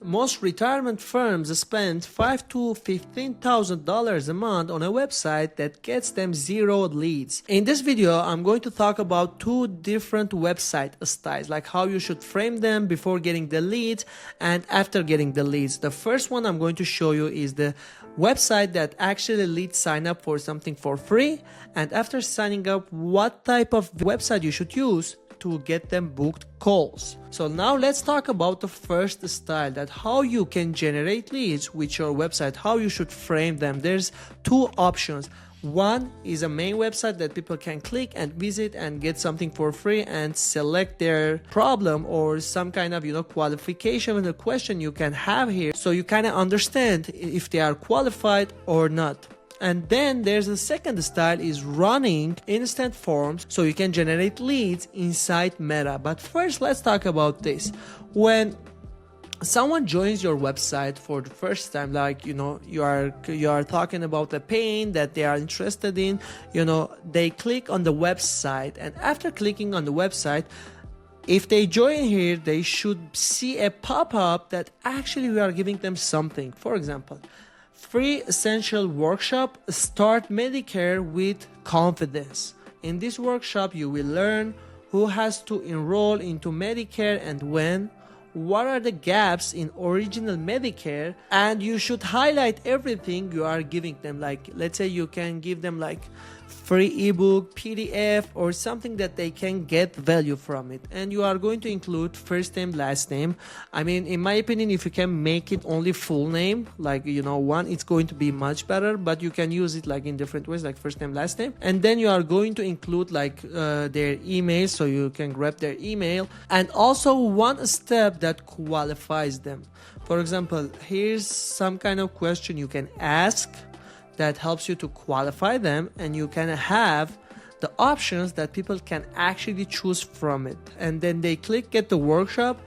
most retirement firms spend $5,000 to $15,000 a month on a website that gets them 0 leads. In this video, I'm going to talk about 2 different website styles, like how you should frame them before getting the leads and after getting the leads. The first one I'm going to show you is the website that actually leads sign up for something for free, and after signing up, what type of website you should use to get them booked calls. So now let's talk about the first style, that how you can generate leads with your website, how you should frame them. There's 2 options. One is a main website that people can click and visit and get something for free and select their problem or some kind of qualification and a question you can have here, so you kind of understand if they are qualified or not. And then there's the second style, is running instant forms so you can generate leads inside Meta. But first, let's talk about this. When someone joins your website for the first time, like you are talking about the pain that they are interested in, they click on the website, and after clicking on the website, if they join here, they should see a pop-up that actually we are giving them something. For example, free essential workshop, Start Medicare with Confidence. In this workshop, you will learn who has to enroll into Medicare and when, what are the gaps in original Medicare, and you should highlight everything you are giving them. Like, let's say you can give them like free ebook, PDF, or something that they can get value from it. And you are going to include first name, last name. I mean, in my opinion, if you can make it only full name, like, one, it's going to be much better, but you can use it like in different ways, like first name, last name. And then you are going to include like their email, so you can grab their email, and also one step that qualifies them. For example, here's some kind of question you can ask that helps you to qualify them, and you can have the options that people can actually choose from it, and then they click get the workshop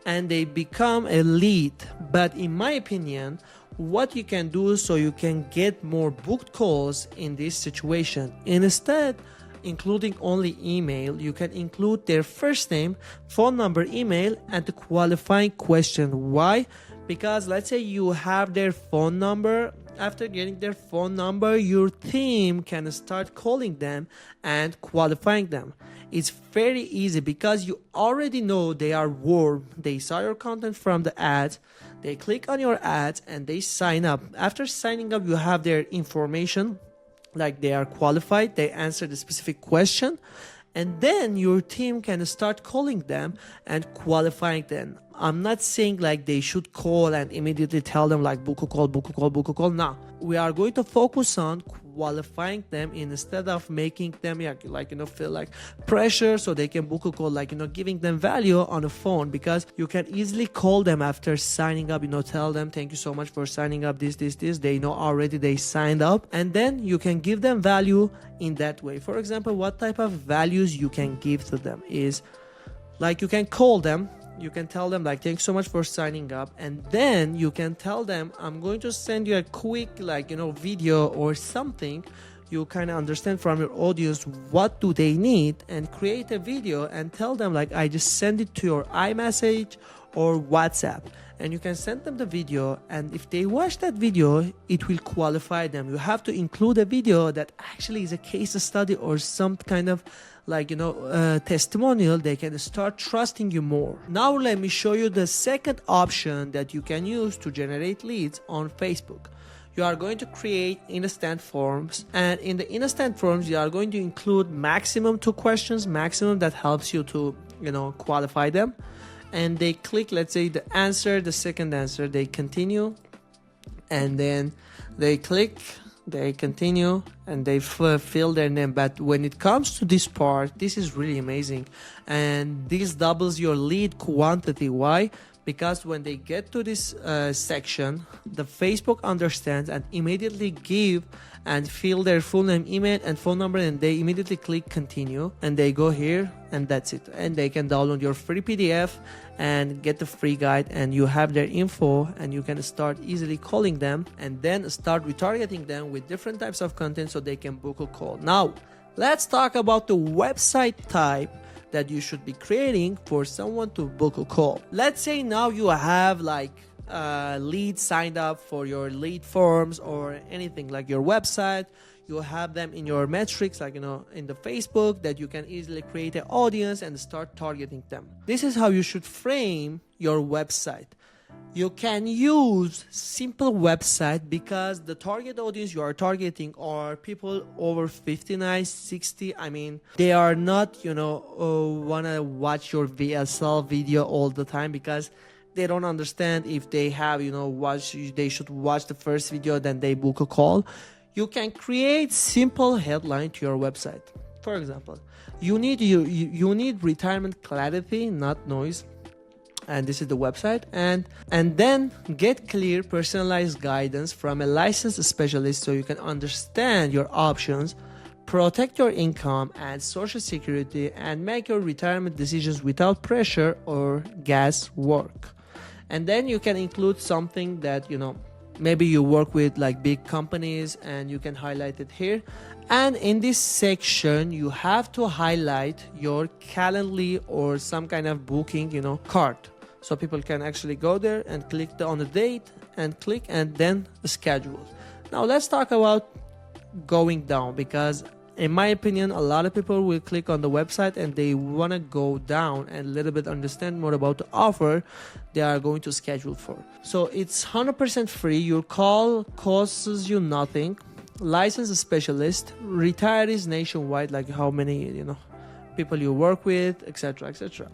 and they become a lead. But in my opinion, what you can do so you can get more booked calls in this situation, instead including only email, you can include their first name, phone number, email, and the qualifying question. Why? Because let's say you have their phone number. After getting their phone number, your team can start calling them and qualifying them. It's very easy because you already know they are warm. They saw your content from the ads, they click on your ads, and they sign up. After signing up, you have their information, like they are qualified, they answer the specific question, and then your team can start calling them and qualifying them. I'm not saying like they should call and immediately tell them like book a call, book a call, book a call. No, we are going to focus on qualifying them instead of making them feel like pressure so they can book a call, giving them value on the phone, because you can easily call them after signing up, tell them thank you so much for signing up, this, they know already they signed up, and then you can give them value in that way. For example, what type of values you can give to them is like you can call them. You can tell them like thanks so much for signing up, and then you can tell them I'm going to send you a quick video or something. You kind of understand from your audience what do they need, and create a video and tell them like I just send it to your iMessage or WhatsApp, and you can send them the video, and if they watch that video, it will qualify them. You have to include a video that actually is a case study or some kind of testimonial. They can start trusting you more. Now let me show you the second option that you can use to generate leads on Facebook. You are going to create instant forms, and in the instant forms you are going to include maximum 2 questions, maximum that helps you to qualify them. And they click, let's say, the answer, the second answer, they continue, and then they click, they continue, and they fill their name. But when it comes to this part, this is really amazing, and this doubles your lead quantity. Why? Because when they get to this section, the Facebook understands and immediately give and fill their full name, email, and phone number, and they immediately click continue, and they go here, and that's it. And they can download your free PDF and get the free guide, and you have their info, and you can start easily calling them and then start retargeting them with different types of content so they can book a call. Now let's talk about the website type that you should be creating for someone to book a call. Let's say now you have like leads signed up for your lead forms or anything like your website. You have them in your metrics, like in the Facebook, that you can easily create an audience and start targeting them. This is how you should frame your website. You can use simple website because the target audience you are targeting are people over 59, 60. I mean, they are not, wanna watch your VSL video all the time because they don't understand if they have, they should watch the first video, then they book a call. You can create simple headline to your website. For example, you need retirement clarity, not noise. And this is the website, and then get clear personalized guidance from a licensed specialist so you can understand your options, protect your income and social security, and make your retirement decisions without pressure or guesswork. And then you can include something that maybe you work with like big companies, and you can highlight it here. And in this section you have to highlight your Calendly or some kind of booking card, so people can actually go there and click on the date and click and then schedule. Now let's talk about going down, because in my opinion a lot of people will click on the website and they want to go down and a little bit understand more about the offer they are going to schedule for. So it's 100% free. Your call costs you nothing. Licensed specialist, retirees nationwide, like how many people you work with, etc., etc.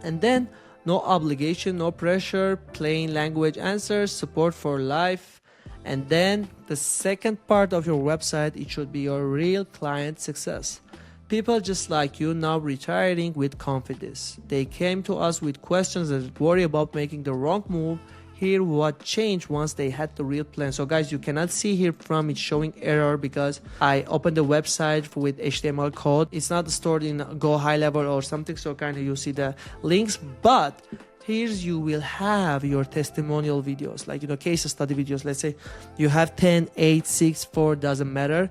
And then no obligation, no pressure, plain language answers, support for life. And then the second part of your website, it should be your real client success. People just like you now retiring with confidence. They came to us with questions that worry about making the wrong move. Hear what changed once they had the real plan. So guys, you cannot see here from it showing error because I opened the website with HTML code. It's not stored in Go High Level or something, so kind of you see the links. But here you will have your testimonial videos, like case study videos. Let's say you have 10, 8, 6, 4, doesn't matter.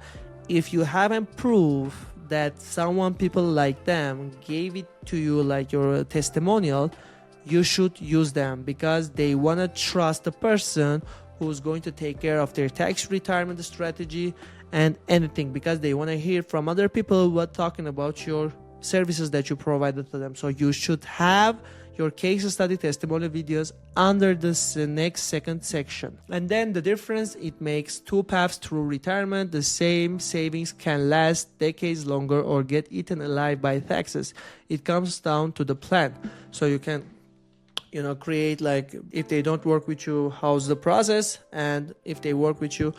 If you haven't proved that people like them gave it to you, like your testimonial, you should use them because they want to trust the person who's going to take care of their tax retirement strategy and anything, because they want to hear from other people who are talking about your services that you provided to them. So you should have your case study testimonial videos under this next second section. And then the difference, it makes two paths through retirement. The same savings can last decades longer or get eaten alive by taxes. It comes down to the plan. So you can create, like, if they don't work with you, how's the process, and if they work with you,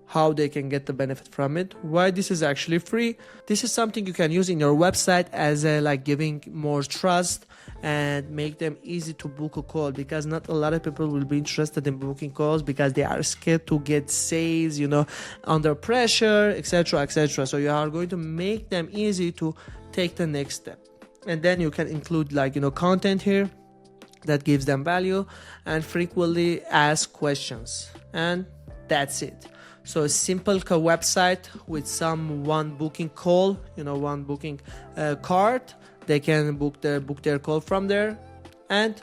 how they can get the benefit from it. Why this is actually free. This is something you can use in your website as like giving more trust and make them easy to book a call, because not a lot of people will be interested in booking calls because they are scared to get sales, under pressure, etc., etc. So you are going to make them easy to take the next step. And then you can include content here that gives them value and frequently asked questions, and that's it. So a simple website with one booking call, one booking card. They can book their call from there, and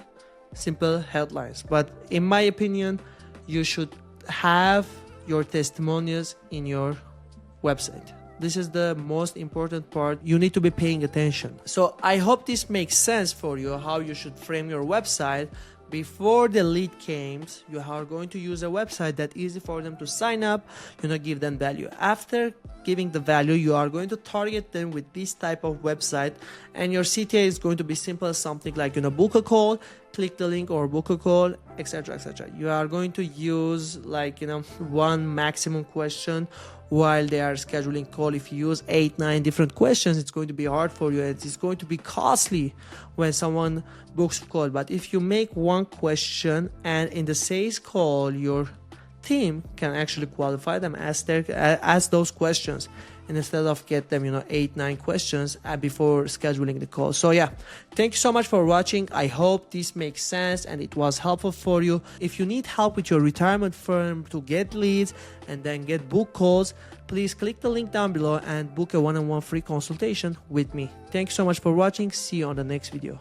simple headlines. But in my opinion, you should have your testimonials in your website. This is the most important part. You need to be paying attention. So I hope this makes sense for you, how you should frame your website. Before the lead comes, you are going to use a website that easy for them to sign up, give them value. After giving the value, you are going to target them with this type of website, and your CTA is going to be simple, something like book a call, click the link, or book a call, etc., etc. You are going to use one maximum question while they are scheduling call. If you use 8-9 different questions, it's going to be hard for you. It's going to be costly when someone books a call. But if you make one question, and in the sales call your team can actually qualify them, ask those questions, and instead of get them 8-9 questions before scheduling the call. So yeah, thank you so much for watching. I hope this makes sense and it was helpful for you. If you need help with your retirement firm to get leads and then get book calls, please click the link down below and book a one-on-one free consultation with me. Thank you so much for watching. See you on the next video.